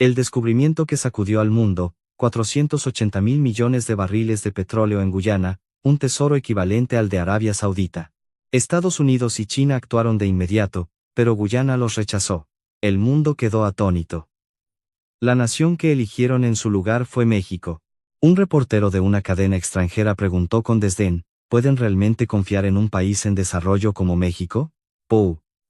El descubrimiento que sacudió al mundo, 480.000 millones de barriles de petróleo en Guyana, un tesoro equivalente al de Arabia Saudita. Estados Unidos y China actuaron de inmediato, pero Guyana los rechazó. El mundo quedó atónito. La nación que eligieron en su lugar fue México. Un reportero de una cadena extranjera preguntó con desdén, ¿pueden realmente confiar en un país en desarrollo como México?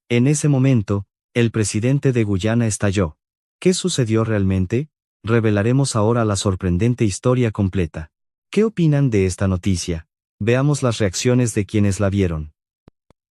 En ese momento, el presidente de Guyana estalló. ¿Qué sucedió realmente? Revelaremos ahora la sorprendente historia completa. ¿Qué opinan de esta noticia? Veamos las reacciones de quienes la vieron.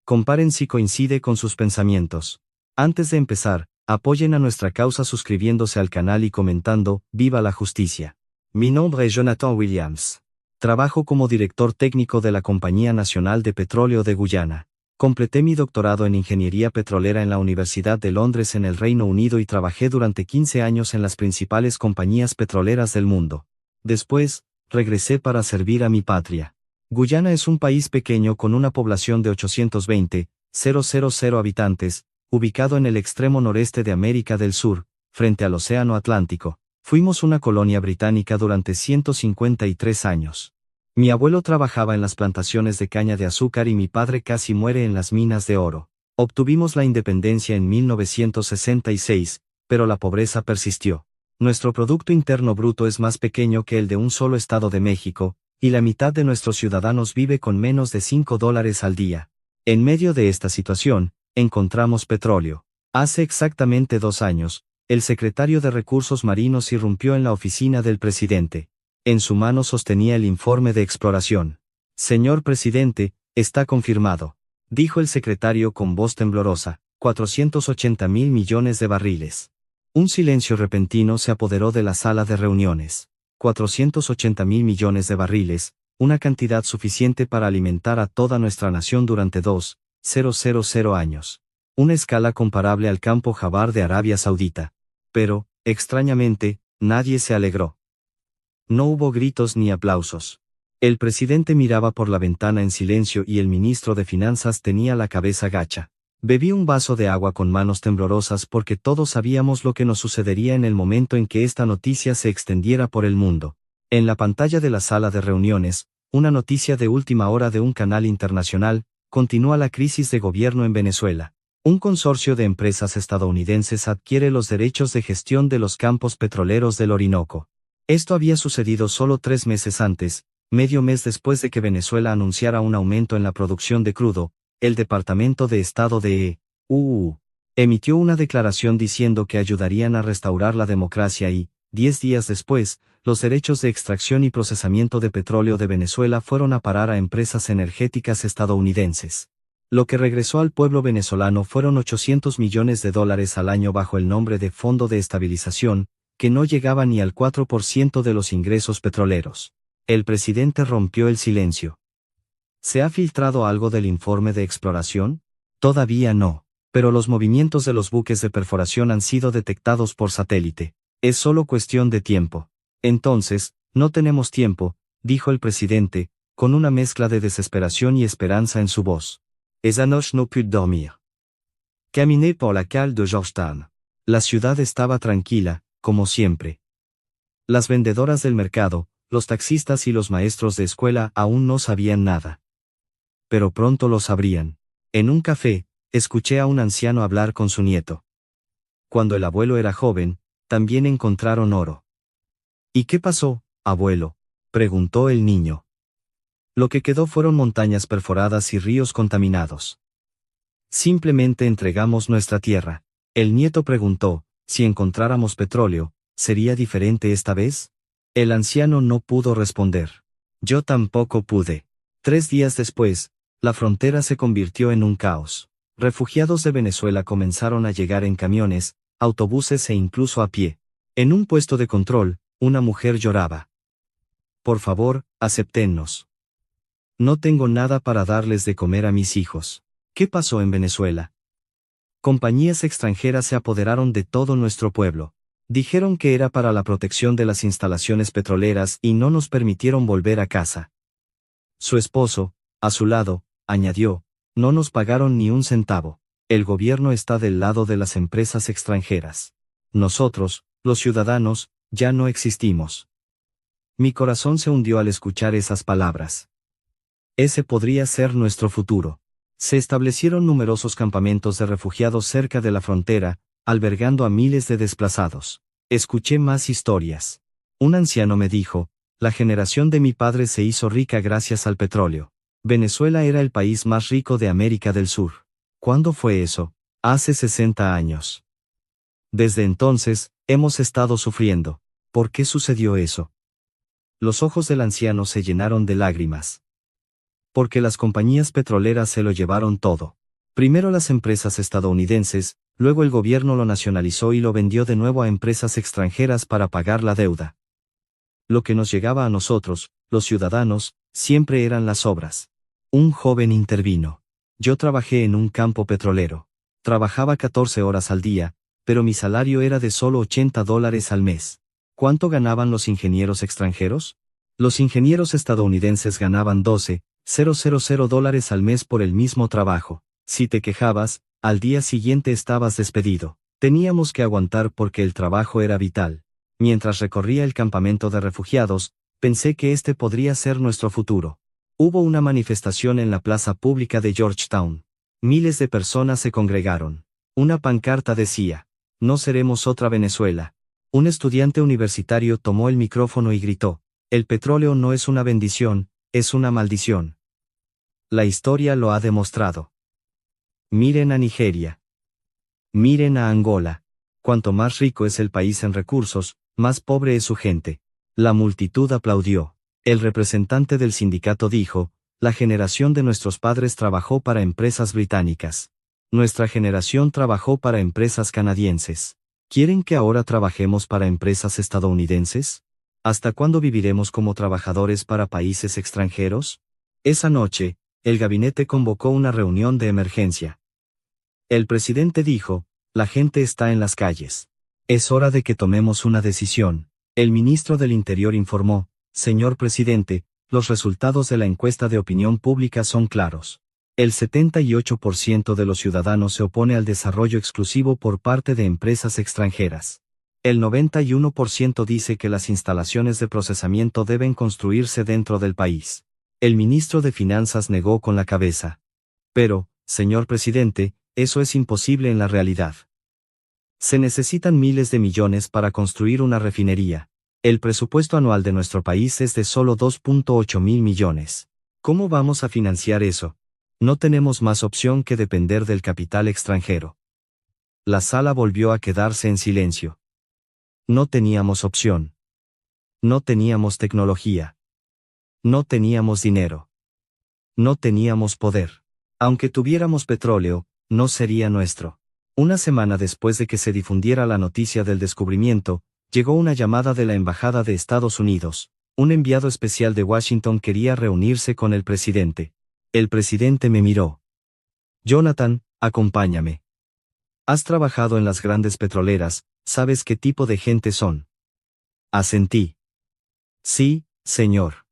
Comparen si coincide con sus pensamientos. Antes de empezar, apoyen a nuestra causa suscribiéndose al canal y comentando, ¡Viva la justicia! Mi nombre es Jonathan Williams. Trabajo como director técnico de la Compañía Nacional de Petróleo de Guyana. Completé mi doctorado en Ingeniería Petrolera en la Universidad de Londres en el Reino Unido y trabajé durante 15 años en las principales compañías petroleras del mundo. Después, regresé para servir a mi patria. Guyana es un país pequeño con una población de 820.000 habitantes, ubicado en el extremo noreste de América del Sur, frente al Océano Atlántico. Fuimos una colonia británica durante 153 años. Mi abuelo trabajaba en las plantaciones de caña de azúcar y mi padre casi muere en las minas de oro. Obtuvimos la independencia en 1966, pero la pobreza persistió. Nuestro Producto Interno Bruto es más pequeño que el de un solo estado de México, y la mitad de nuestros ciudadanos vive con menos de $5 al día. En medio de esta situación, encontramos petróleo. Hace exactamente 2 años, el secretario de Recursos Marinos irrumpió en la oficina del presidente. En su mano sostenía el informe de exploración. Señor presidente, está confirmado, dijo el secretario con voz temblorosa, 480.000 millones de barriles. Un silencio repentino se apoderó de la sala de reuniones. 480.000 millones de barriles, una cantidad suficiente para alimentar a toda nuestra nación durante 2.000 años. Una escala comparable al campo Jabar de Arabia Saudita. Pero, extrañamente, nadie se alegró. No hubo gritos ni aplausos. El presidente miraba por la ventana en silencio y el ministro de Finanzas tenía la cabeza gacha. Bebí un vaso de agua con manos temblorosas porque todos sabíamos lo que nos sucedería en el momento en que esta noticia se extendiera por el mundo. En la pantalla de la sala de reuniones, una noticia de última hora de un canal internacional, continúa la crisis de gobierno en Venezuela. Un consorcio de empresas estadounidenses adquiere los derechos de gestión de los campos petroleros del Orinoco. Esto había sucedido solo 3 meses antes, medio mes después de que Venezuela anunciara un aumento en la producción de crudo. El Departamento de Estado de E.U. emitió una declaración diciendo que ayudarían a restaurar la democracia y, 10 días después, los derechos de extracción y procesamiento de petróleo de Venezuela fueron a parar a empresas energéticas estadounidenses. Lo que regresó al pueblo venezolano fueron $800 millones al año bajo el nombre de Fondo de Estabilización, que no llegaba ni al 4% de los ingresos petroleros. El presidente rompió el silencio. ¿Se ha filtrado algo del informe de exploración? Todavía no, pero los movimientos de los buques de perforación han sido detectados por satélite. Es solo cuestión de tiempo. Entonces, no tenemos tiempo, dijo el presidente, con una mezcla de desesperación y esperanza en su voz. Esa noche no pude dormir. Caminé por la calle de Georgetown. La ciudad estaba tranquila, como siempre. Las vendedoras del mercado, los taxistas y los maestros de escuela aún no sabían nada. Pero pronto lo sabrían. En un café, escuché a un anciano hablar con su nieto. Cuando el abuelo era joven, también encontraron oro. ¿Y qué pasó, abuelo?, preguntó el niño. Lo que quedó fueron montañas perforadas y ríos contaminados. Simplemente entregamos nuestra tierra. El nieto preguntó, si encontráramos petróleo, ¿sería diferente esta vez? El anciano no pudo responder. Yo tampoco pude. 3 días después, la frontera se convirtió en un caos. Refugiados de Venezuela comenzaron a llegar en camiones, autobuses e incluso a pie. En un puesto de control, una mujer lloraba. Por favor, acéptennos. No tengo nada para darles de comer a mis hijos. ¿Qué pasó en Venezuela? Compañías extranjeras se apoderaron de todo nuestro pueblo. Dijeron que era para la protección de las instalaciones petroleras y no nos permitieron volver a casa. Su esposo, a su lado, añadió, no nos pagaron ni un centavo. El gobierno está del lado de las empresas extranjeras. Nosotros, Los ciudadanos, ya no existimos. Mi corazón se hundió al escuchar esas palabras. Ese podría ser nuestro futuro. Se establecieron numerosos campamentos de refugiados cerca de la frontera, albergando a miles de desplazados. Escuché más historias. Un anciano me dijo, la generación de mi padre se hizo rica gracias al petróleo. Venezuela era el país más rico de América del Sur. ¿Cuándo fue eso? Hace 60 años. Desde entonces, hemos estado sufriendo. ¿Por qué sucedió eso? Los ojos del anciano se llenaron de lágrimas. Porque las compañías petroleras se lo llevaron todo. Primero las empresas estadounidenses, luego el gobierno lo nacionalizó y lo vendió de nuevo a empresas extranjeras para pagar la deuda. Lo que nos llegaba a nosotros, los ciudadanos, siempre eran las obras. Un joven intervino. Yo trabajé en un campo petrolero. Trabajaba 14 horas al día, pero mi salario era de solo $80 al mes. ¿Cuánto ganaban los ingenieros extranjeros? Los ingenieros estadounidenses ganaban $12,000 al mes por el mismo trabajo. Si te quejabas, al día siguiente estabas despedido. Teníamos que aguantar porque el trabajo era vital. Mientras recorría el campamento de refugiados, pensé que este podría ser nuestro futuro. Hubo una manifestación en la plaza pública de Georgetown. Miles de personas se congregaron. Una pancarta decía, no seremos otra Venezuela. Un estudiante universitario tomó el micrófono y gritó, el petróleo no es una bendición, es una maldición. La historia lo ha demostrado. Miren a Nigeria. Miren a Angola. Cuanto más rico es el país en recursos, más pobre es su gente. La multitud aplaudió. El representante del sindicato dijo, la generación de nuestros padres trabajó para empresas británicas. Nuestra generación trabajó para empresas canadienses. ¿Quieren que ahora trabajemos para empresas estadounidenses? ¿Hasta cuándo viviremos como trabajadores para países extranjeros? Esa noche, el gabinete convocó una reunión de emergencia. El presidente dijo, la gente está en las calles. Es hora de que tomemos una decisión. El ministro del Interior informó, señor presidente, los resultados de la encuesta de opinión pública son claros. El 78% de los ciudadanos se opone al desarrollo exclusivo por parte de empresas extranjeras. El 91% dice que las instalaciones de procesamiento deben construirse dentro del país. El ministro de Finanzas negó con la cabeza. Pero, señor presidente, eso es imposible en la realidad. Se necesitan miles de millones para construir una refinería. El presupuesto anual de nuestro país es de solo 2.8 mil millones. ¿Cómo vamos a financiar eso? No tenemos más opción que depender del capital extranjero. La sala volvió a quedarse en silencio. No teníamos opción. No teníamos tecnología. No teníamos dinero. No teníamos poder. Aunque tuviéramos petróleo, no sería nuestro. Una semana después de que se difundiera la noticia del descubrimiento, llegó una llamada de la Embajada de Estados Unidos. Un enviado especial de Washington quería reunirse con el presidente. El presidente me miró. Jonathan, acompáñame. Has trabajado en las grandes petroleras, ¿sabes qué tipo de gente son? Asentí. Sí, señor.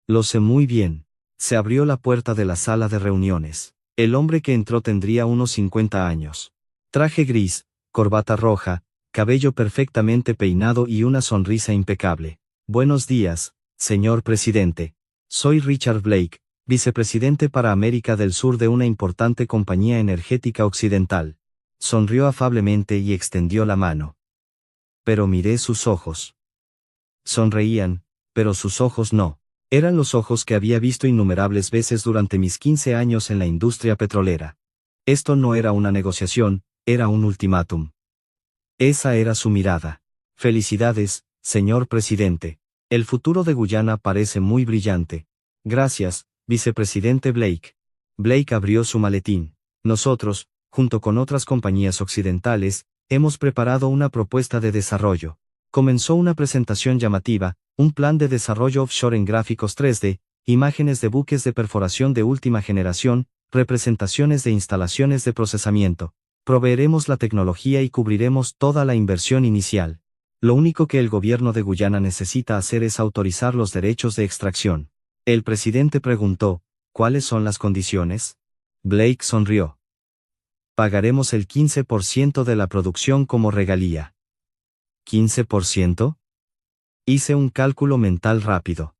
Lo sé muy bien. Se abrió la puerta de la sala de reuniones. El hombre que entró tendría unos 50 años. Traje gris, corbata roja, cabello perfectamente peinado y una sonrisa impecable. Buenos días, señor presidente. Soy Richard Blake, vicepresidente para América del Sur de una importante compañía energética occidental. Sonrió afablemente y extendió la mano. Pero miré sus ojos. Sonreían, pero sus ojos no. Eran los ojos que había visto innumerables veces durante mis 15 años en la industria petrolera. Esto no era una negociación, era un ultimátum. Esa era su mirada. Felicidades, señor presidente. El futuro de Guyana parece muy brillante. Gracias, vicepresidente Blake. Blake abrió su maletín. Nosotros, junto con otras compañías occidentales, hemos preparado una propuesta de desarrollo. Comenzó una presentación llamativa, un plan de desarrollo offshore en gráficos 3D, imágenes de buques de perforación de última generación, representaciones de instalaciones de procesamiento. Proveeremos la tecnología y cubriremos toda la inversión inicial. Lo único que el gobierno de Guyana necesita hacer es autorizar los derechos de extracción. El presidente preguntó, ¿cuáles son las condiciones? Blake sonrió. Pagaremos el 15% de la producción como regalía. ¿15%? Hice un cálculo mental rápido.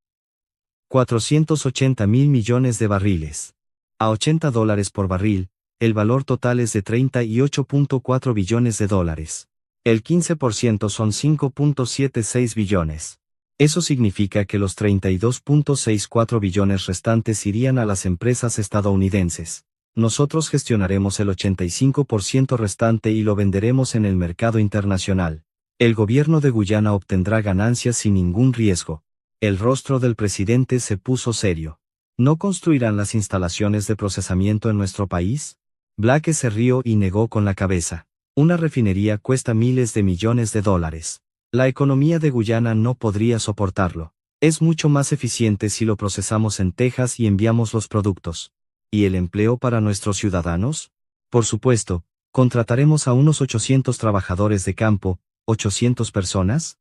480 mil millones de barriles. A $80 por barril, el valor total es de 38.4 billones de dólares. El 15% son 5.76 billones. Eso significa que los 32.64 billones restantes irían a las empresas estadounidenses. Nosotros gestionaremos el 85% restante y lo venderemos en el mercado internacional. El gobierno de Guyana obtendrá ganancias sin ningún riesgo. El rostro del presidente se puso serio. ¿No construirán las instalaciones de procesamiento en nuestro país? Blake se rió y negó con la cabeza. Una refinería cuesta miles de millones de dólares. La economía de Guyana no podría soportarlo. Es mucho más eficiente si lo procesamos en Texas y enviamos los productos. ¿Y el empleo para nuestros ciudadanos? Por supuesto, contrataremos a unos 800 trabajadores de campo. ¿800 personas?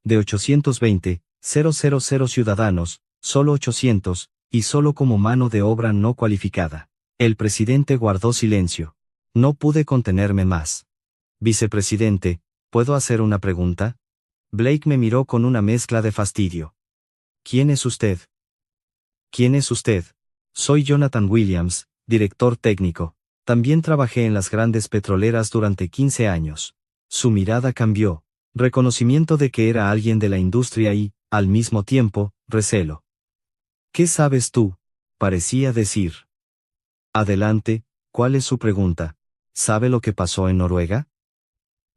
De 820, 000 ciudadanos, solo 800, y solo como mano de obra no cualificada. El presidente guardó silencio. No pude contenerme más. Vicepresidente, ¿puedo hacer una pregunta? Blake me miró con una mezcla de fastidio. ¿Quién es usted? ¿Quién es usted? Soy Jonathan Williams, director técnico. También trabajé en las grandes petroleras durante 15 años. Su mirada cambió. Reconocimiento de que era alguien de la industria y, al mismo tiempo, recelo. ¿Qué sabes tú? Parecía decir. Adelante, ¿cuál es su pregunta? ¿Sabe lo que pasó en Noruega?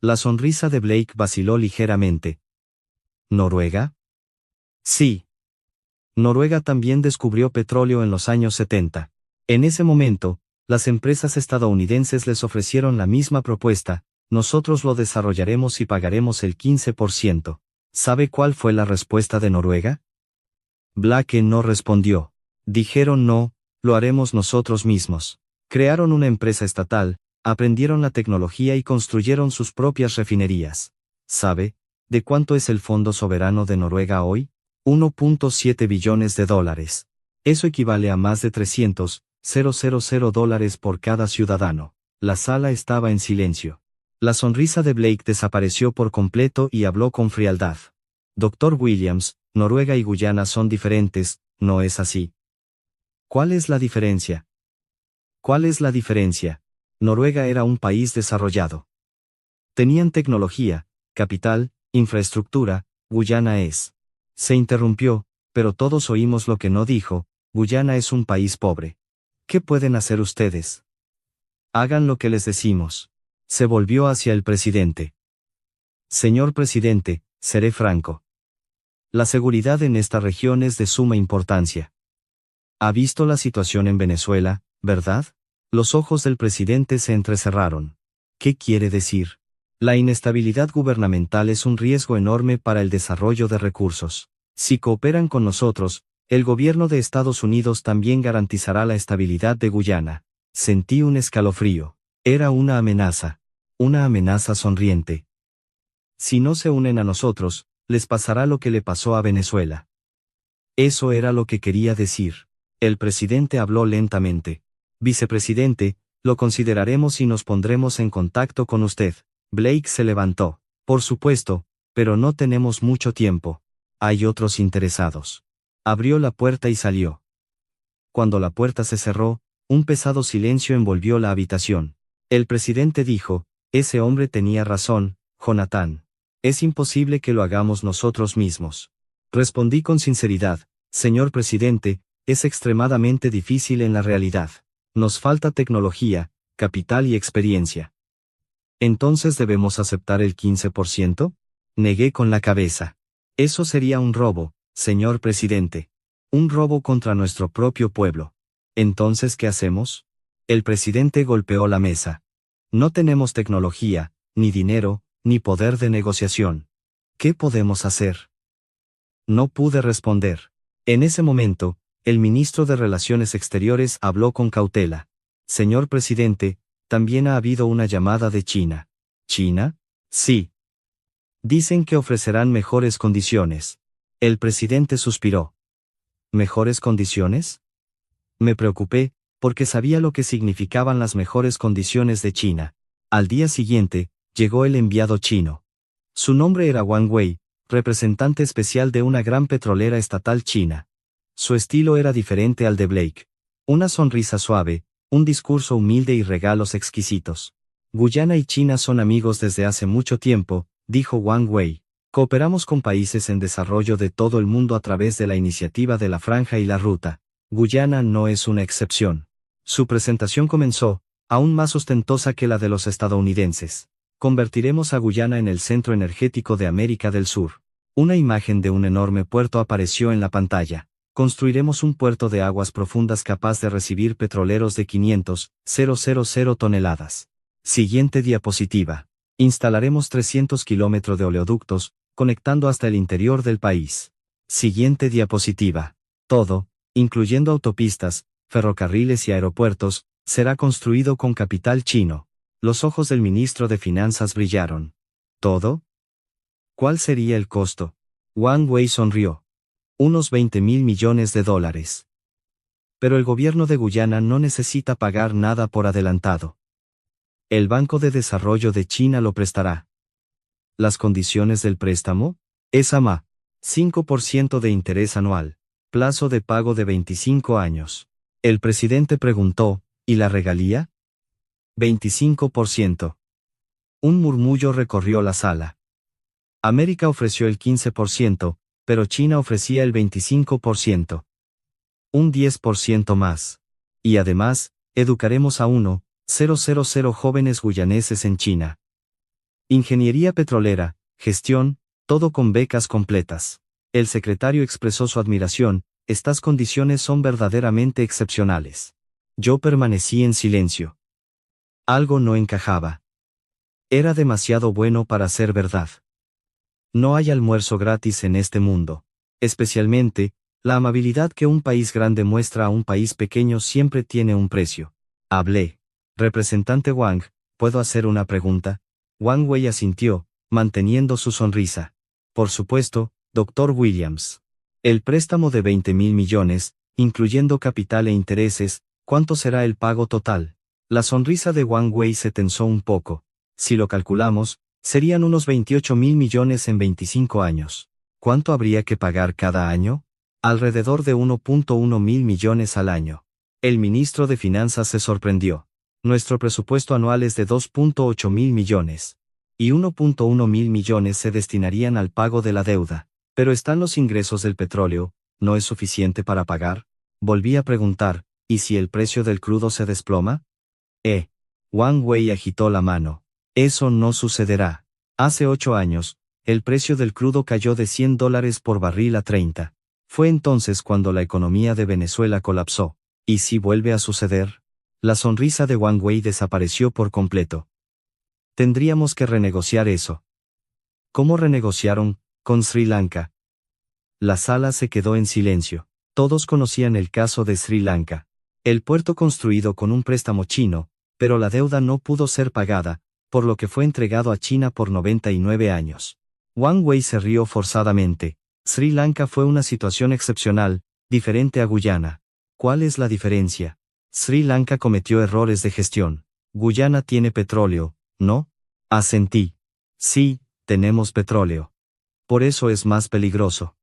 La sonrisa de Blake vaciló ligeramente. ¿Noruega? Sí. Noruega también descubrió petróleo en los años 70. En ese momento, las empresas estadounidenses les ofrecieron la misma propuesta: nosotros lo desarrollaremos y pagaremos el 15%. ¿Sabe cuál fue la respuesta de Noruega? Blake no respondió. Dijeron no, lo haremos nosotros mismos. Crearon una empresa estatal, aprendieron la tecnología y construyeron sus propias refinerías. ¿Sabe de cuánto es el Fondo Soberano de Noruega hoy? 1.7 billones de dólares. Eso equivale a más de 300.000 dólares por cada ciudadano. La sala estaba en silencio. La sonrisa de Blake desapareció por completo y habló con frialdad. Dr. Williams, Noruega y Guyana son diferentes, ¿no es así? ¿Cuál es la diferencia? ¿Cuál es la diferencia? Noruega era un país desarrollado. Tenían tecnología, capital, infraestructura. Guyana es. Se interrumpió, pero todos oímos lo que no dijo. Guyana es un país pobre. ¿Qué pueden hacer ustedes? Hagan lo que les decimos. Se volvió hacia el presidente. Señor presidente, seré franco. La seguridad en esta región es de suma importancia. Ha visto la situación en Venezuela, ¿verdad? Los ojos del presidente se entrecerraron. ¿Qué quiere decir? La inestabilidad gubernamental es un riesgo enorme para el desarrollo de recursos. Si cooperan con nosotros, el gobierno de Estados Unidos también garantizará la estabilidad de Guyana. Sentí un escalofrío. Era una amenaza. Una amenaza sonriente. Si no se unen a nosotros, les pasará lo que le pasó a Venezuela. Eso era lo que quería decir. El presidente habló lentamente. Vicepresidente, lo consideraremos y nos pondremos en contacto con usted. Blake se levantó. Por supuesto, pero no tenemos mucho tiempo. Hay otros interesados. Abrió la puerta y salió. Cuando la puerta se cerró, un pesado silencio envolvió la habitación. El presidente dijo: ese hombre tenía razón, Jonathan. Es imposible que lo hagamos nosotros mismos. Respondí con sinceridad: señor presidente, es extremadamente difícil en la realidad. Nos falta tecnología, capital y experiencia. ¿Entonces debemos aceptar el 15%? Negué con la cabeza. Eso sería un robo, señor presidente. Un robo contra nuestro propio pueblo. ¿Entonces qué hacemos? El presidente golpeó la mesa. No tenemos tecnología, ni dinero, ni poder de negociación. ¿Qué podemos hacer? No pude responder. En ese momento, el ministro de Relaciones Exteriores habló con cautela. Señor presidente, también ha habido una llamada de China. ¿China? Sí. Dicen que ofrecerán mejores condiciones. El presidente suspiró. ¿Mejores condiciones? Me preocupé, porque sabía lo que significaban las mejores condiciones de China. Al día siguiente, llegó el enviado chino. Su nombre era Wang Wei, representante especial de una gran petrolera estatal china. Su estilo era diferente al de Blake. Una sonrisa suave, un discurso humilde y regalos exquisitos. Guyana y China son amigos desde hace mucho tiempo, dijo Wang Wei. Cooperamos con países en desarrollo de todo el mundo a través de la iniciativa de la Franja y la Ruta. Guyana no es una excepción. Su presentación comenzó, aún más ostentosa que la de los estadounidenses. Convertiremos a Guyana en el centro energético de América del Sur. Una imagen de un enorme puerto apareció en la pantalla. Construiremos un puerto de aguas profundas capaz de recibir petroleros de 500,000 toneladas. Siguiente diapositiva. Instalaremos 300 kilómetros de oleoductos, conectando hasta el interior del país. Siguiente diapositiva. Todo, incluyendo autopistas, ferrocarriles y aeropuertos, será construido con capital chino. Los ojos del ministro de Finanzas brillaron. ¿Todo? ¿Cuál sería el costo? Wang Wei sonrió. Unos 20.000 millones de dólares. Pero el gobierno de Guyana no necesita pagar nada por adelantado. El Banco de Desarrollo de China lo prestará. ¿Las condiciones del préstamo? Es AMA. 5% de interés anual. Plazo de pago de 25 años. El presidente preguntó, ¿y la regalía? 25%. Un murmullo recorrió la sala. América ofreció el 15%, pero China ofrecía el 25%. Un 10% más. Y además, educaremos a 1,000 jóvenes guyaneses en China. Ingeniería petrolera, gestión, todo con becas completas. El secretario expresó su admiración, estas condiciones son verdaderamente excepcionales. Yo permanecí en silencio. Algo no encajaba. Era demasiado bueno para ser verdad. No hay almuerzo gratis en este mundo. Especialmente, la amabilidad que un país grande muestra a un país pequeño siempre tiene un precio. Hablé. Representante Wang, ¿puedo hacer una pregunta? Wang Wei asintió, manteniendo su sonrisa. Por supuesto, Dr. Williams. El préstamo de 20.000 millones, incluyendo capital e intereses, ¿cuánto será el pago total? La sonrisa de Wang Wei se tensó un poco. Si lo calculamos, serían unos 28.000 millones en 25 años. ¿Cuánto habría que pagar cada año? Alrededor de 1.1 mil millones al año. El ministro de Finanzas se sorprendió. Nuestro presupuesto anual es de 2.8 mil millones. Y 1.1 mil millones se destinarían al pago de la deuda. Pero están los ingresos del petróleo, ¿no es suficiente para pagar? Volví a preguntar, ¿y si el precio del crudo se desploma? Wang Wei agitó la mano. Eso no sucederá. Hace 8 años, el precio del crudo cayó de $100 por barril a 30. Fue entonces cuando la economía de Venezuela colapsó. ¿Y si vuelve a suceder? La sonrisa de Wang Wei desapareció por completo. Tendríamos que renegociar eso. ¿Cómo renegociaron con Sri Lanka? La sala se quedó en silencio. Todos conocían el caso de Sri Lanka. El puerto construido con un préstamo chino, pero la deuda no pudo ser pagada, por lo que fue entregado a China por 99 años. Wang Wei se rió forzadamente. Sri Lanka fue una situación excepcional, diferente a Guyana. ¿Cuál es la diferencia? Sri Lanka cometió errores de gestión. Guyana tiene petróleo, ¿no? Asentí. Sí, tenemos petróleo. Por eso es más peligroso.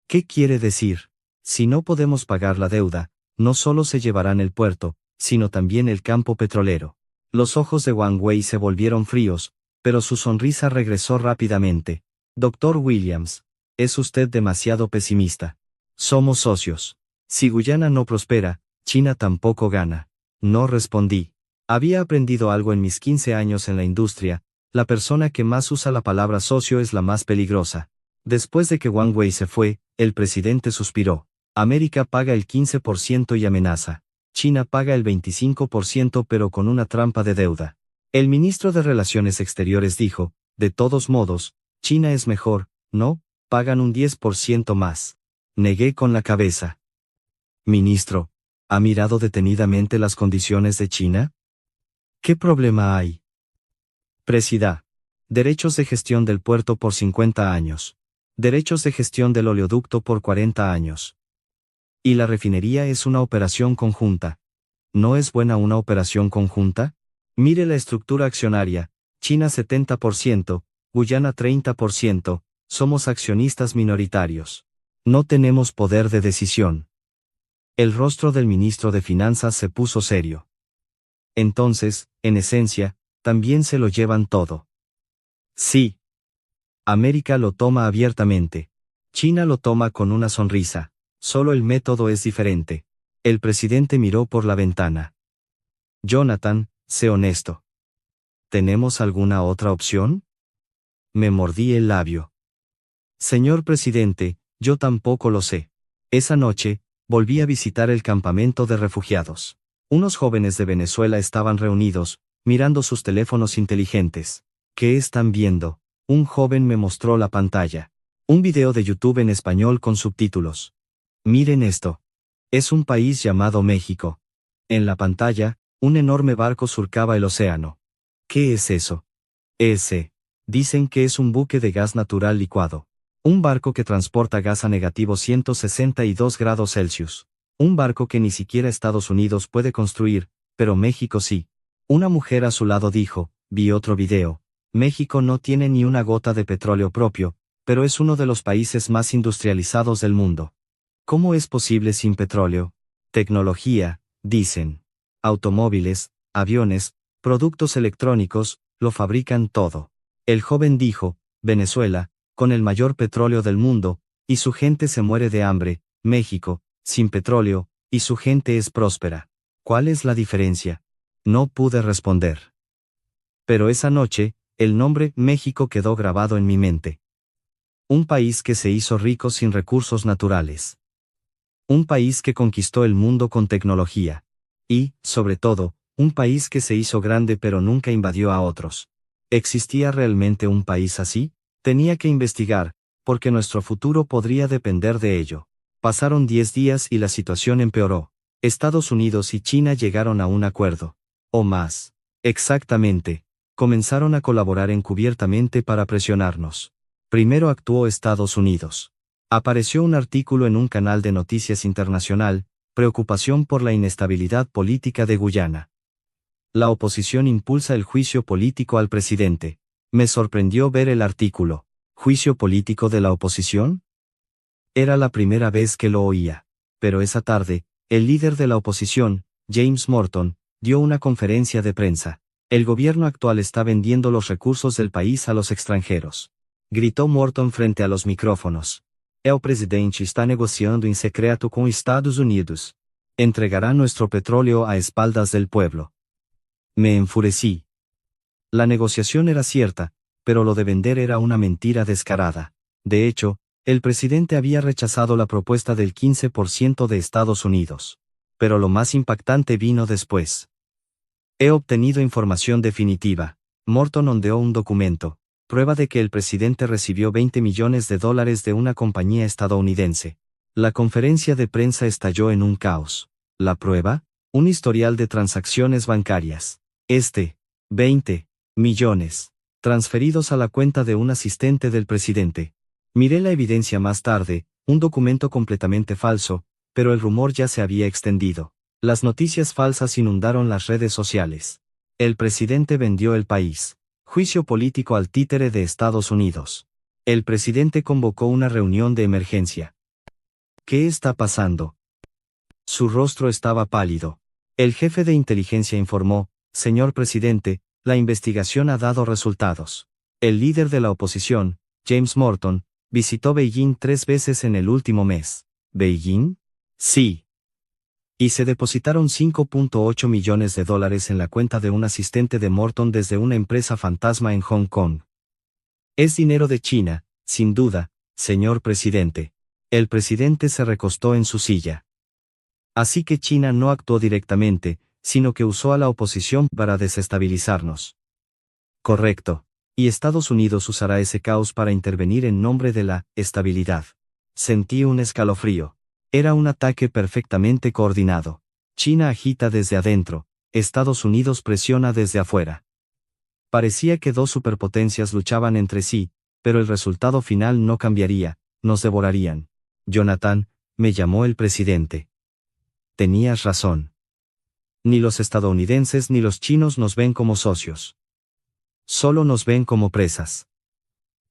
¿Qué quiere decir? Si no podemos pagar la deuda, no solo se llevarán el puerto, sino también el campo petrolero. Los ojos de Wang Wei se volvieron fríos, pero su sonrisa regresó rápidamente. Dr. Williams, es usted demasiado pesimista. Somos socios. Si Guyana no prospera, China tampoco gana. No respondí. Había aprendido algo en mis 15 años en la industria. La persona que más usa la palabra socio es la más peligrosa. Después de que Wang Wei se fue, el presidente suspiró. América paga el 15% y amenaza. China paga el 25% pero con una trampa de deuda. El ministro de Relaciones Exteriores dijo, de todos modos, China es mejor, ¿no? Pagan un 10% más. Negué con la cabeza. Ministro, ¿ha mirado detenidamente las condiciones de China? ¿Qué problema hay? Presida. Derechos de gestión del puerto por 50 años. Derechos de gestión del oleoducto por 40 años. Y la refinería es una operación conjunta. ¿No es buena una operación conjunta? Mire la estructura accionaria. China 70%, Guyana 30%, somos accionistas minoritarios. No tenemos poder de decisión. El rostro del ministro de Finanzas se puso serio. Entonces, en esencia, también se lo llevan todo. Sí. América lo toma abiertamente. China lo toma con una sonrisa. Solo el método es diferente. El presidente miró por la ventana. Jonathan, sé honesto. ¿Tenemos alguna otra opción? Me mordí el labio. Señor presidente, yo tampoco lo sé. Esa noche, volví a visitar el campamento de refugiados. Unos jóvenes de Venezuela estaban reunidos, mirando sus teléfonos inteligentes. ¿Qué están viendo? Un joven me mostró la pantalla. Un video de YouTube en español con subtítulos. Miren esto. Es un país llamado México. En la pantalla, un enorme barco surcaba el océano. ¿Qué es eso? Dicen que es un buque de gas natural licuado. Un barco que transporta gas a negativo 162 grados Celsius. Un barco que ni siquiera Estados Unidos puede construir, pero México sí. Una mujer a su lado dijo, vi otro video. México no tiene ni una gota de petróleo propio, pero es uno de los países más industrializados del mundo. ¿Cómo es posible sin petróleo? Tecnología, dicen. Automóviles, aviones, productos electrónicos, lo fabrican todo. El joven dijo, Venezuela, con el mayor petróleo del mundo, y su gente se muere de hambre. México, sin petróleo, y su gente es próspera. ¿Cuál es la diferencia? No pude responder. Pero esa noche, el nombre México quedó grabado en mi mente. Un país que se hizo rico sin recursos naturales. Un país que conquistó el mundo con tecnología. Y, sobre todo, un país que se hizo grande pero nunca invadió a otros. ¿Existía realmente un país así? Tenía que investigar, porque nuestro futuro podría depender de ello. Pasaron 10 días y la situación empeoró. Estados Unidos y China llegaron a un acuerdo. O más. Exactamente. Comenzaron a colaborar encubiertamente para presionarnos. Primero actuó Estados Unidos. Apareció un artículo en un canal de noticias internacional, preocupación por la inestabilidad política de Guyana. La oposición impulsa el juicio político al presidente. Me sorprendió ver el artículo. ¿Juicio político de la oposición? Era la primera vez que lo oía. Pero esa tarde, el líder de la oposición, James Morton, dio una conferencia de prensa. El gobierno actual está vendiendo los recursos del país a los extranjeros. Gritó Morton frente a los micrófonos. El presidente está negociando en secreto con Estados Unidos. Entregará nuestro petróleo a espaldas del pueblo. Me enfurecí. La negociación era cierta, pero lo de vender era una mentira descarada. De hecho, el presidente había rechazado la propuesta del 15% de Estados Unidos. Pero lo más impactante vino después. He obtenido información definitiva. Morton ondeó un documento, prueba de que el presidente recibió $20 millones de una compañía estadounidense. La conferencia de prensa estalló en un caos. ¿La prueba? Un historial de transacciones bancarias. 20 millones. Transferidos a la cuenta de un asistente del presidente. Miré la evidencia más tarde, un documento completamente falso, pero el rumor ya se había extendido. Las noticias falsas inundaron las redes sociales. El presidente vendió el país. Juicio político al títere de Estados Unidos. El presidente convocó una reunión de emergencia. ¿Qué está pasando? Su rostro estaba pálido. El jefe de inteligencia informó, señor presidente, la investigación ha dado resultados. El líder de la oposición, James Morton, visitó Beijing 3 veces en el último mes. ¿Beijing? Sí. Y se depositaron $5.8 millones en la cuenta de un asistente de Morton desde una empresa fantasma en Hong Kong. Es dinero de China, sin duda, señor presidente. El presidente se recostó en su silla. Así que China no actuó directamente, sino que usó a la oposición para desestabilizarnos. Correcto. Y Estados Unidos usará ese caos para intervenir en nombre de la estabilidad. Sentí un escalofrío. Era un ataque perfectamente coordinado. China agita desde adentro, Estados Unidos presiona desde afuera. Parecía que dos superpotencias luchaban entre sí, pero el resultado final no cambiaría, nos devorarían. Jonathan, me llamó el presidente. Tenías razón. Ni los estadounidenses ni los chinos nos ven como socios. Solo nos ven como presas.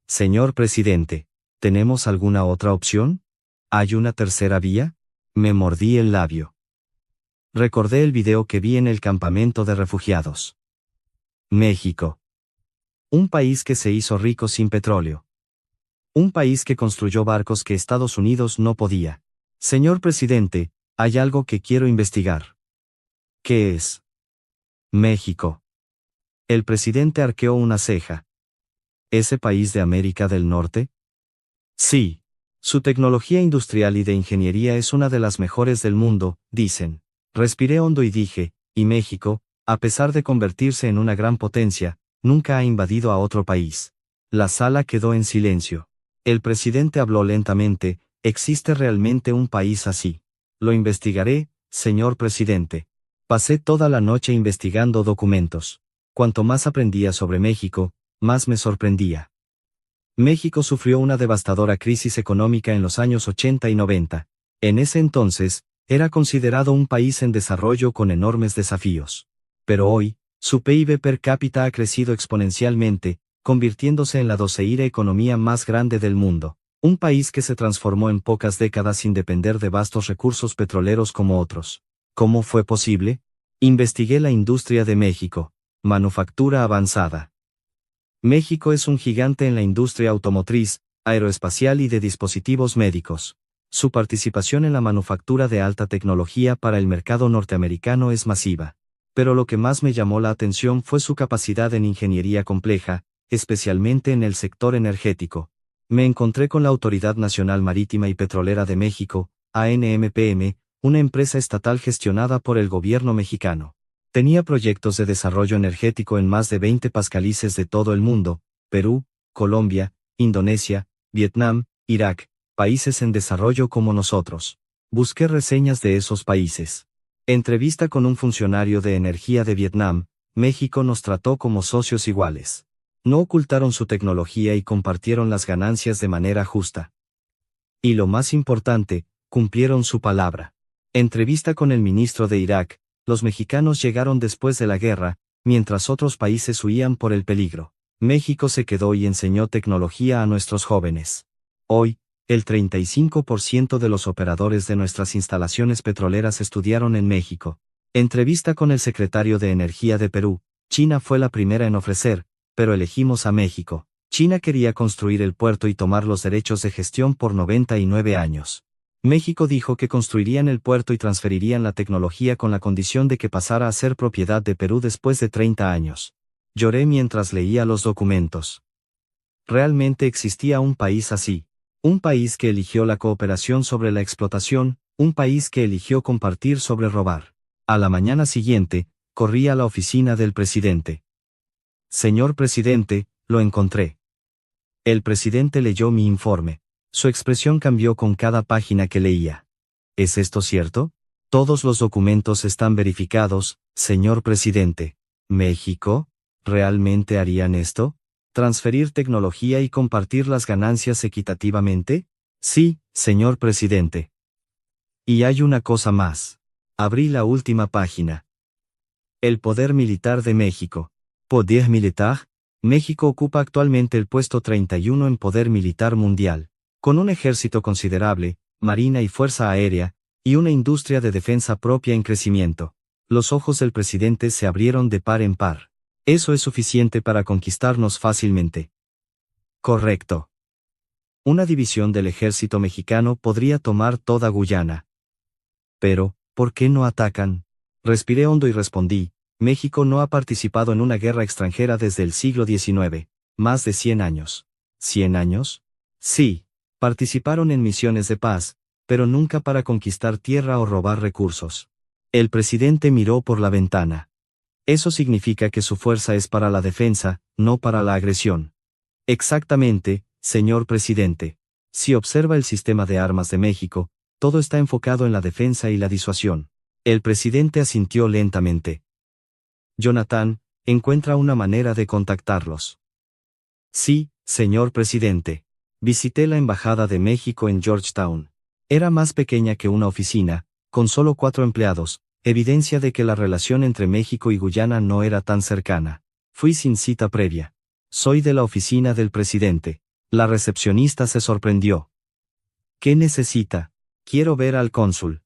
Señor presidente, ¿tenemos alguna otra opción? ¿Hay una tercera vía? Me mordí el labio. Recordé el video que vi en el campamento de refugiados. México. Un país que se hizo rico sin petróleo. Un país que construyó barcos que Estados Unidos no podía. Señor presidente, hay algo que quiero investigar. ¿Qué es? México. El presidente arqueó una ceja. ¿Ese país de América del Norte? Sí. Su tecnología industrial y de ingeniería es una de las mejores del mundo, dicen. Respiré hondo y dije, y México, a pesar de convertirse en una gran potencia, nunca ha invadido a otro país. La sala quedó en silencio. El presidente habló lentamente, ¿existe realmente un país así? Lo investigaré, señor presidente. Pasé toda la noche investigando documentos. Cuanto más aprendía sobre México, más me sorprendía. México sufrió una devastadora crisis económica en los años 80 y 90. En ese entonces, era considerado un país en desarrollo con enormes desafíos. Pero hoy, su PIB per cápita ha crecido exponencialmente, convirtiéndose en la 12ª economía más grande del mundo. Un país que se transformó en pocas décadas sin depender de vastos recursos petroleros como otros. ¿Cómo fue posible? Investigué la industria de México. Manufactura avanzada. México es un gigante en la industria automotriz, aeroespacial y de dispositivos médicos. Su participación en la manufactura de alta tecnología para el mercado norteamericano es masiva. Pero lo que más me llamó la atención fue su capacidad en ingeniería compleja, especialmente en el sector energético. Me encontré con la Autoridad Nacional Marítima y Petrolera de México, ANMPM, una empresa estatal gestionada por el gobierno mexicano. Tenía proyectos de desarrollo energético en más de 20 países de todo el mundo: Perú, Colombia, Indonesia, Vietnam, Irak, países en desarrollo como nosotros. Busqué reseñas de esos países. Entrevista con un funcionario de energía de Vietnam. México nos trató como socios iguales. No ocultaron su tecnología y compartieron las ganancias de manera justa. Y lo más importante, cumplieron su palabra. Entrevista con el ministro de Irak. Los mexicanos llegaron después de la guerra, mientras otros países huían por el peligro. México se quedó y enseñó tecnología a nuestros jóvenes. Hoy, el 35% de los operadores de nuestras instalaciones petroleras estudiaron en México. Entrevista con el secretario de Energía de Perú. China fue la primera en ofrecer, pero elegimos a México. China quería construir el puerto y tomar los derechos de gestión por 99 años. México dijo que construirían el puerto y transferirían la tecnología con la condición de que pasara a ser propiedad de Perú después de 30 años. Lloré mientras leía los documentos. Realmente existía un país así. Un país que eligió la cooperación sobre la explotación, un país que eligió compartir sobre robar. A la mañana siguiente, corrí a la oficina del presidente. Señor presidente, lo encontré. El presidente leyó mi informe. Su expresión cambió con cada página que leía. ¿Es esto cierto? Todos los documentos están verificados, señor presidente. ¿México? ¿Realmente harían esto? ¿Transferir tecnología y compartir las ganancias equitativamente? Sí, señor presidente. Y hay una cosa más. Abrí la última página. El poder militar de México. Poder militar. México ocupa actualmente el puesto 31 en poder militar mundial. Con un ejército considerable, marina y fuerza aérea, y una industria de defensa propia en crecimiento. Los ojos del presidente se abrieron de par en par. Eso es suficiente para conquistarnos fácilmente. Correcto. Una división del ejército mexicano podría tomar toda Guyana. Pero, ¿por qué no atacan? Respiré hondo y respondí, México no ha participado en una guerra extranjera desde el siglo XIX, más de 100 años. ¿100 años? Sí. Participaron en misiones de paz, pero nunca para conquistar tierra o robar recursos. El presidente miró por la ventana. Eso significa que su fuerza es para la defensa, no para la agresión. Exactamente, señor presidente. Si observa el sistema de armas de México, todo está enfocado en la defensa y la disuasión. El presidente asintió lentamente. Jonathan, encuentra una manera de contactarlos. Sí, señor presidente. Visité la Embajada de México en Georgetown. Era más pequeña que una oficina, con solo 4 empleados, evidencia de que la relación entre México y Guyana no era tan cercana. Fui sin cita previa. Soy de la oficina del presidente. La recepcionista se sorprendió. ¿Qué necesita? Quiero ver al cónsul.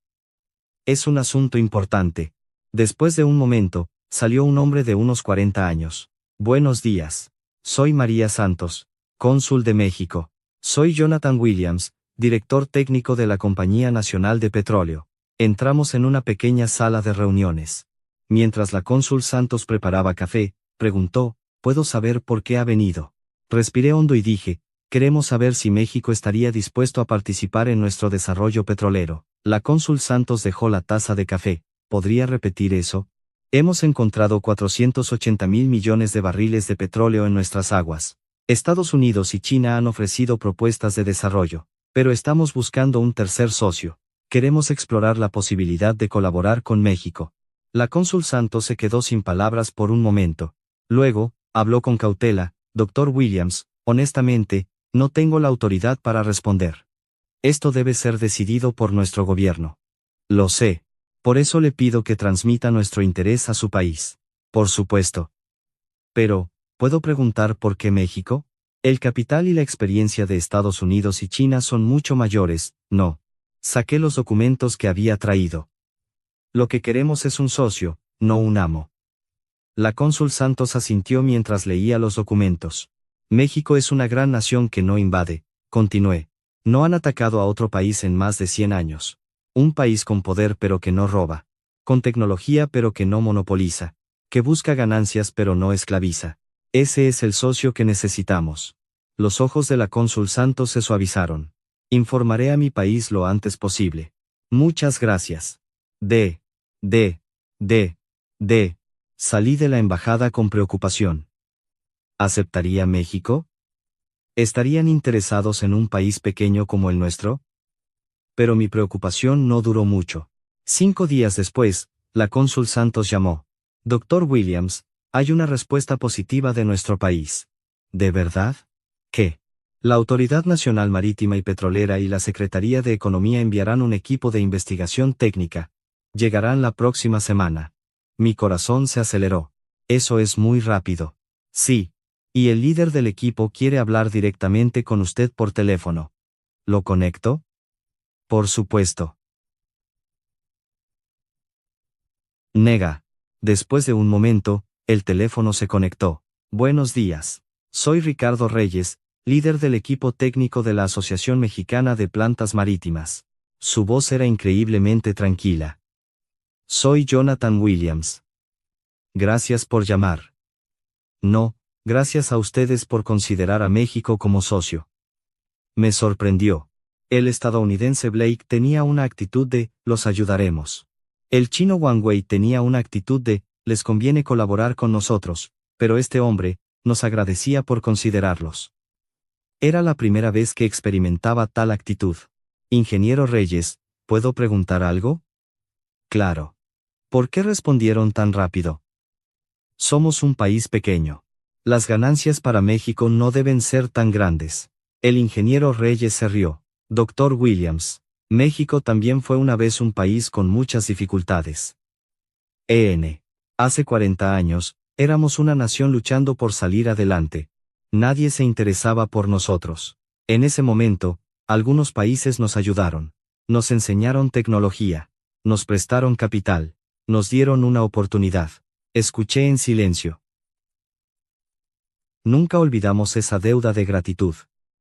Es un asunto importante. Después de un momento, salió un hombre de unos 40 años. Buenos días. Soy María Santos, cónsul de México. Soy Jonathan Williams, director técnico de la Compañía Nacional de Petróleo. Entramos en una pequeña sala de reuniones. Mientras la cónsul Santos preparaba café, preguntó, ¿puedo saber por qué ha venido? Respiré hondo y dije, queremos saber si México estaría dispuesto a participar en nuestro desarrollo petrolero. La cónsul Santos dejó la taza de café. ¿Podría repetir eso? Hemos encontrado 480.000 millones de barriles de petróleo en nuestras aguas. Estados Unidos y China han ofrecido propuestas de desarrollo, pero estamos buscando un tercer socio. Queremos explorar la posibilidad de colaborar con México. La cónsul Santos se quedó sin palabras por un momento. Luego, habló con cautela, Dr. Williams, honestamente, no tengo la autoridad para responder. Esto debe ser decidido por nuestro gobierno. Lo sé. Por eso le pido que transmita nuestro interés a su país. Por supuesto. Pero, ¿puedo preguntar por qué México? El capital y la experiencia de Estados Unidos y China son mucho mayores, ¿no? Saqué los documentos que había traído. Lo que queremos es un socio, no un amo. La cónsul Santos asintió mientras leía los documentos. México es una gran nación que no invade, continué. No han atacado a otro país en más de 100 años. Un país con poder pero que no roba. Con tecnología pero que no monopoliza. Que busca ganancias pero no esclaviza. Ese es el socio que necesitamos. Los ojos de la cónsul Santos se suavizaron. Informaré a mi país lo antes posible. Muchas gracias. D. Salí de la embajada con preocupación. ¿Aceptaría México? ¿Estarían interesados en un país pequeño como el nuestro? Pero mi preocupación no duró mucho. 5 días después, la cónsul Santos llamó. Dr. Williams, hay una respuesta positiva de nuestro país. ¿De verdad? ¿Qué? La Autoridad Nacional Marítima y Petrolera y la Secretaría de Economía enviarán un equipo de investigación técnica. Llegarán la próxima semana. Mi corazón se aceleró. Eso es muy rápido. Sí. Y el líder del equipo quiere hablar directamente con usted por teléfono. ¿Lo conecto? Por supuesto. Nega. Después de un momento, el teléfono se conectó. Buenos días. Soy Ricardo Reyes, líder del equipo técnico de la Asociación Mexicana de Plantas Marítimas. Su voz era increíblemente tranquila. Soy Jonathan Williams. Gracias por llamar. No, gracias a ustedes por considerar a México como socio. Me sorprendió. El estadounidense Blake tenía una actitud de, los ayudaremos. El chino Wang Wei tenía una actitud de, les conviene colaborar con nosotros, pero este hombre, nos agradecía por considerarlos. Era la primera vez que experimentaba tal actitud. Ingeniero Reyes, ¿puedo preguntar algo? Claro. ¿Por qué respondieron tan rápido? Somos un país pequeño. Las ganancias para México no deben ser tan grandes. El ingeniero Reyes se rió. Dr. Williams, México también fue una vez un país con muchas dificultades. Hace 40 años, éramos una nación luchando por salir adelante. Nadie se interesaba por nosotros. En ese momento, algunos países nos ayudaron. Nos enseñaron tecnología. Nos prestaron capital. Nos dieron una oportunidad. Escuché en silencio. Nunca olvidamos esa deuda de gratitud.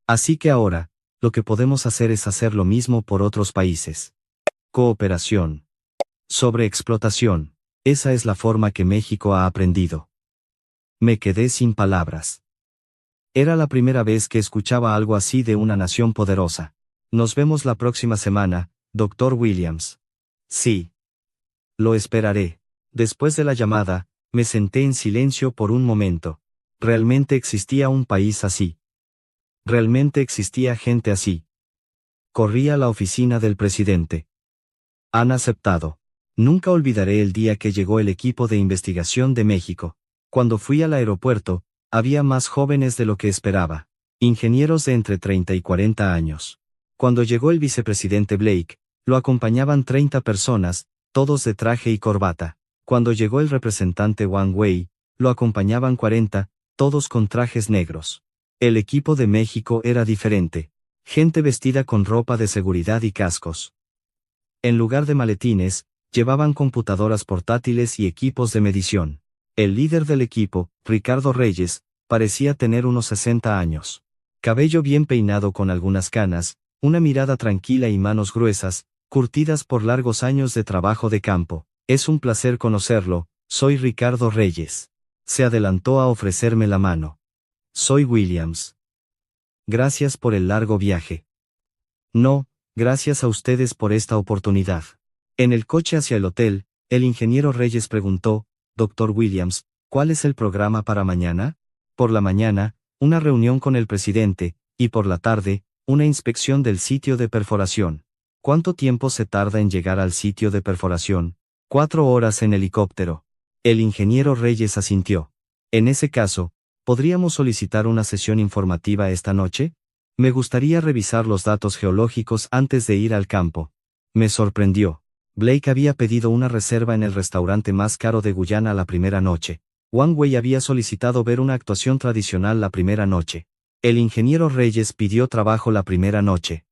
Así que ahora, lo que podemos hacer es hacer lo mismo por otros países. Cooperación. Sobreexplotación. Esa es la forma que México ha aprendido. Me quedé sin palabras. Era la primera vez que escuchaba algo así de una nación poderosa. Nos vemos la próxima semana, Dr. Williams. Sí. Lo esperaré. Después de la llamada, me senté en silencio por un momento. ¿Realmente existía un país así? ¿Realmente existía gente así? Corrí a la oficina del presidente. Han aceptado. Nunca olvidaré el día que llegó el equipo de investigación de México. Cuando fui al aeropuerto, había más jóvenes de lo que esperaba. Ingenieros de entre 30 y 40 años. Cuando llegó el vicepresidente Blake, lo acompañaban 30 personas, todos de traje y corbata. Cuando llegó el representante Wang Wei, lo acompañaban 40, todos con trajes negros. El equipo de México era diferente. Gente vestida con ropa de seguridad y cascos. En lugar de maletines, llevaban computadoras portátiles y equipos de medición. El líder del equipo, Ricardo Reyes, parecía tener unos 60 años. Cabello bien peinado con algunas canas, una mirada tranquila y manos gruesas, curtidas por largos años de trabajo de campo. Es un placer conocerlo, soy Ricardo Reyes. Se adelantó a ofrecerme la mano. Soy Williams. Gracias por el largo viaje. No, gracias a ustedes por esta oportunidad. En el coche hacia el hotel, el ingeniero Reyes preguntó, Dr. Williams, ¿cuál es el programa para mañana? Por la mañana, una reunión con el presidente, y por la tarde, una inspección del sitio de perforación. ¿Cuánto tiempo se tarda en llegar al sitio de perforación? 4 horas en helicóptero. El ingeniero Reyes asintió. En ese caso, ¿podríamos solicitar una sesión informativa esta noche? Me gustaría revisar los datos geológicos antes de ir al campo. Me sorprendió. Blake había pedido una reserva en el restaurante más caro de Guyana la primera noche. Wang Wei había solicitado ver una actuación tradicional la primera noche. El ingeniero Reyes pidió trabajo la primera noche.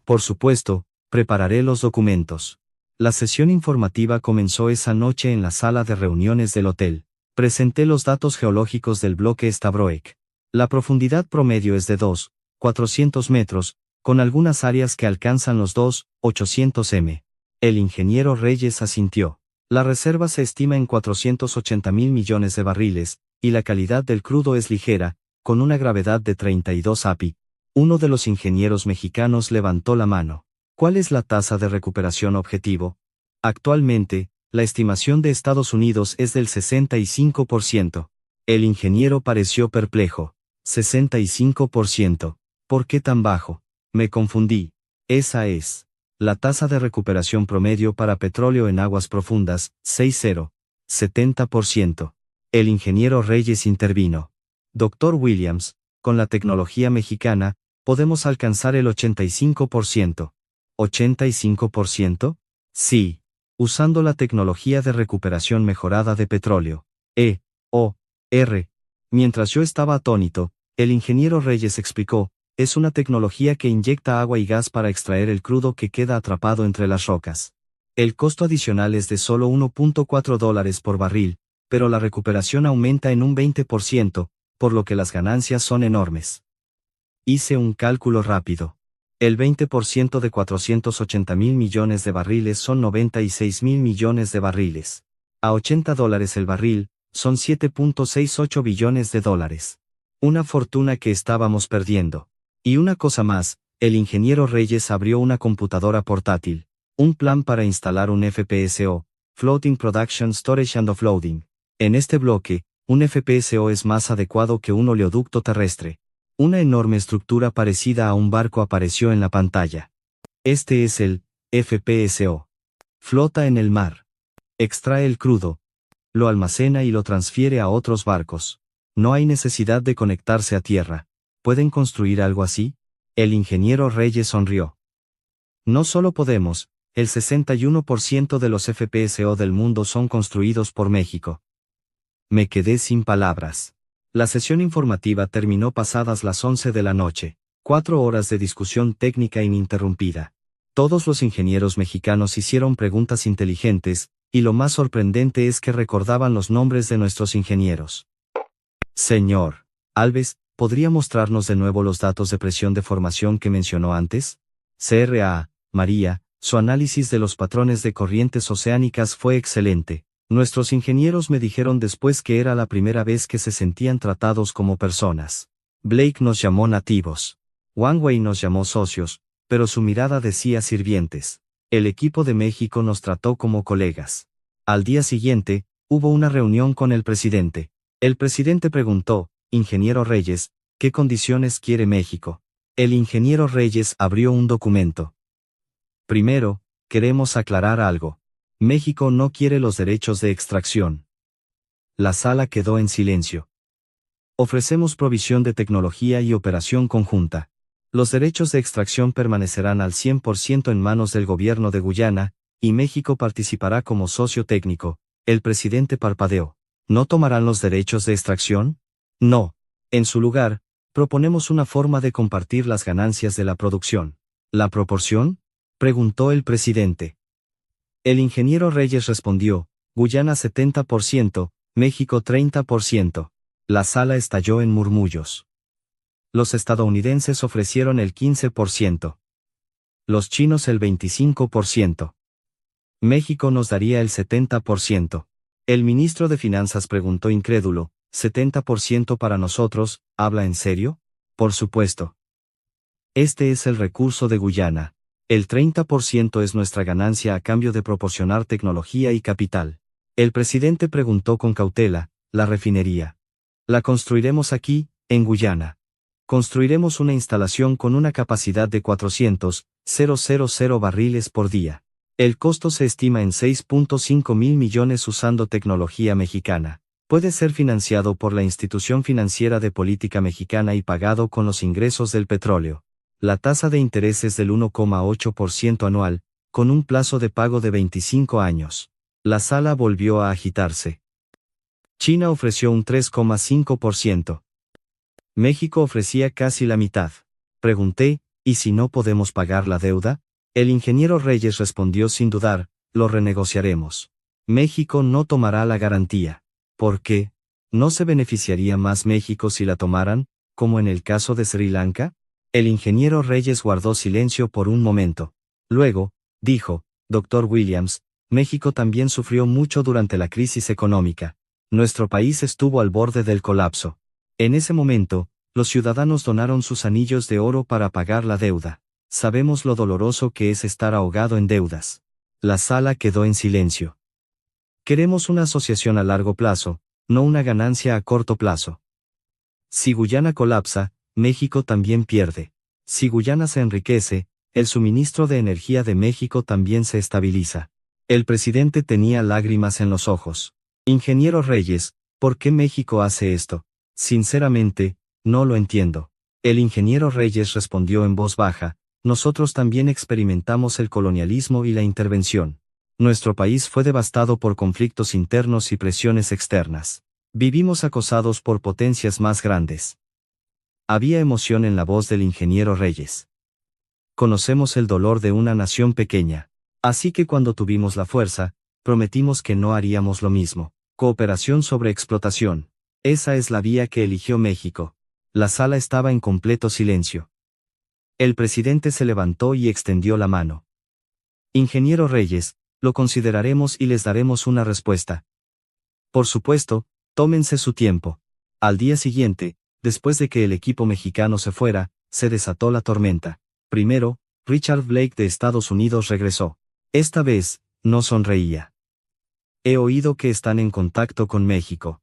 Por supuesto, prepararé los documentos. La sesión informativa comenzó esa noche en la sala de reuniones del hotel. Presenté los datos geológicos del bloque Stabroek. La profundidad promedio es de 2,400 metros, con algunas áreas que alcanzan los 2,800 m. El ingeniero Reyes asintió. La reserva se estima en 480.000 millones de barriles, y la calidad del crudo es ligera, con una gravedad de 32 API. Uno de los ingenieros mexicanos levantó la mano. ¿Cuál es la tasa de recuperación objetivo? Actualmente, la estimación de Estados Unidos es del 65%. El ingeniero pareció perplejo. 65%. ¿Por qué tan bajo? Me confundí. Esa es la tasa de recuperación promedio para petróleo en aguas profundas, 70%. El ingeniero Reyes intervino. Dr. Williams, con la tecnología mexicana, podemos alcanzar el 85%. ¿85%? Sí. Usando la tecnología de recuperación mejorada de petróleo. EOR. Mientras yo estaba atónito, el ingeniero Reyes explicó, es una tecnología que inyecta agua y gas para extraer el crudo que queda atrapado entre las rocas. El costo adicional es de solo $1.4 por barril, pero la recuperación aumenta en un 20%, por lo que las ganancias son enormes. Hice un cálculo rápido. El 20% de 480.000 millones de barriles son 96.000 millones de barriles. A $80 el barril, son 7.68 billones de dólares. Una fortuna que estábamos perdiendo. Y una cosa más, el ingeniero Reyes abrió una computadora portátil, un plan para instalar un FPSO, Floating Production Storage and Offloading. En este bloque, un FPSO es más adecuado que un oleoducto terrestre. Una enorme estructura parecida a un barco apareció en la pantalla. Este es el FPSO. Flota en el mar. Extrae el crudo. Lo almacena y lo transfiere a otros barcos. No hay necesidad de conectarse a tierra. ¿Pueden construir algo así? El ingeniero Reyes sonrió. No solo podemos, el 61% de los FPSO del mundo son construidos por México. Me quedé sin palabras. La sesión informativa terminó pasadas las 11 de la noche. 4 horas de discusión técnica ininterrumpida. Todos los ingenieros mexicanos hicieron preguntas inteligentes, y lo más sorprendente es que recordaban los nombres de nuestros ingenieros. Señor Alves, ¿podría mostrarnos de nuevo los datos de presión de formación que mencionó antes? CRA, María, su análisis de los patrones de corrientes oceánicas fue excelente. Nuestros ingenieros me dijeron después que era la primera vez que se sentían tratados como personas. Blake nos llamó nativos. Wang Wei nos llamó socios, pero su mirada decía sirvientes. El equipo de México nos trató como colegas. Al día siguiente, hubo una reunión con el presidente. El presidente preguntó, ingeniero Reyes, ¿qué condiciones quiere México? El ingeniero Reyes abrió un documento. Primero, queremos aclarar algo. México no quiere los derechos de extracción. La sala quedó en silencio. Ofrecemos provisión de tecnología y operación conjunta. Los derechos de extracción permanecerán al 100% en manos del gobierno de Guyana, y México participará como socio técnico. El presidente parpadeó. ¿No tomarán los derechos de extracción? No. En su lugar, Proponemos una forma de compartir las ganancias de la producción. ¿La proporción?, preguntó el presidente. El ingeniero Reyes respondió, Guyana 70%, México 30%. La sala estalló en murmullos. Los estadounidenses ofrecieron el 15%. Los chinos el 25%. México nos daría el 70%. El ministro de Finanzas preguntó incrédulo, ¿70% para nosotros? ¿Habla en serio? Por supuesto. Este es el recurso de Guyana. El 30% es nuestra ganancia a cambio de proporcionar tecnología y capital. El presidente preguntó con cautela, ¿la refinería? La construiremos aquí, en Guyana. Construiremos una instalación con una capacidad de 400,000 barriles por día. El costo se estima en 6.5 mil millones usando tecnología mexicana. Puede ser financiado por la Institución Financiera de Política Mexicana y pagado con los ingresos del petróleo. La tasa de interés es del 1,8% anual, con un plazo de pago de 25 años. La sala volvió a agitarse. China ofreció un 3,5%. México ofrecía casi la mitad. Pregunté, ¿y si no podemos pagar la deuda? El ingeniero Reyes respondió sin dudar, lo renegociaremos. México no tomará la garantía. ¿Por qué? ¿No se beneficiaría más México si la tomaran, como en el caso de Sri Lanka? El ingeniero Reyes guardó silencio por un momento. Luego, dijo, Dr. Williams, México también sufrió mucho durante la crisis económica. Nuestro país estuvo al borde del colapso. En ese momento, los ciudadanos donaron sus anillos de oro para pagar la deuda. Sabemos lo doloroso que es estar ahogado en deudas. La sala quedó en silencio. Queremos una asociación a largo plazo, no una ganancia a corto plazo. Si Guyana colapsa, México también pierde. Si Guyana se enriquece, el suministro de energía de México también se estabiliza. El presidente tenía lágrimas en los ojos. Ingeniero Reyes, ¿por qué México hace esto? Sinceramente, no lo entiendo. El ingeniero Reyes respondió en voz baja, nosotros también experimentamos el colonialismo y la intervención. Nuestro país fue devastado por conflictos internos y presiones externas. Vivimos acosados por potencias más grandes. Había emoción en la voz del ingeniero Reyes. Conocemos el dolor de una nación pequeña. Así que cuando tuvimos la fuerza, prometimos que no haríamos lo mismo. Cooperación sobre explotación. Esa es la vía que eligió México. La sala estaba en completo silencio. El presidente se levantó y extendió la mano. Ingeniero Reyes, lo consideraremos y les daremos una respuesta. Por supuesto, tómense su tiempo. Al día siguiente, después de que el equipo mexicano se fuera, se desató la tormenta. Primero, Richard Blake de Estados Unidos regresó. Esta vez, no sonreía. He oído que están en contacto con México.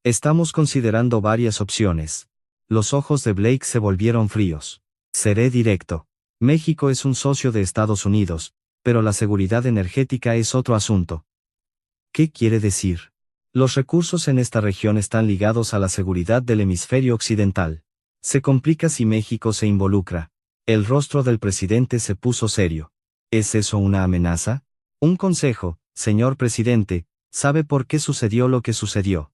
Estamos considerando varias opciones. Los ojos de Blake se volvieron fríos. Seré directo. México es un socio de Estados Unidos, pero la seguridad energética es otro asunto. ¿Qué quiere decir? Los recursos en esta región están ligados a la seguridad del hemisferio occidental. Se complica si México se involucra. El rostro del presidente se puso serio. ¿Es eso una amenaza? Un consejo, señor presidente, ¿sabe por qué sucedió lo que sucedió?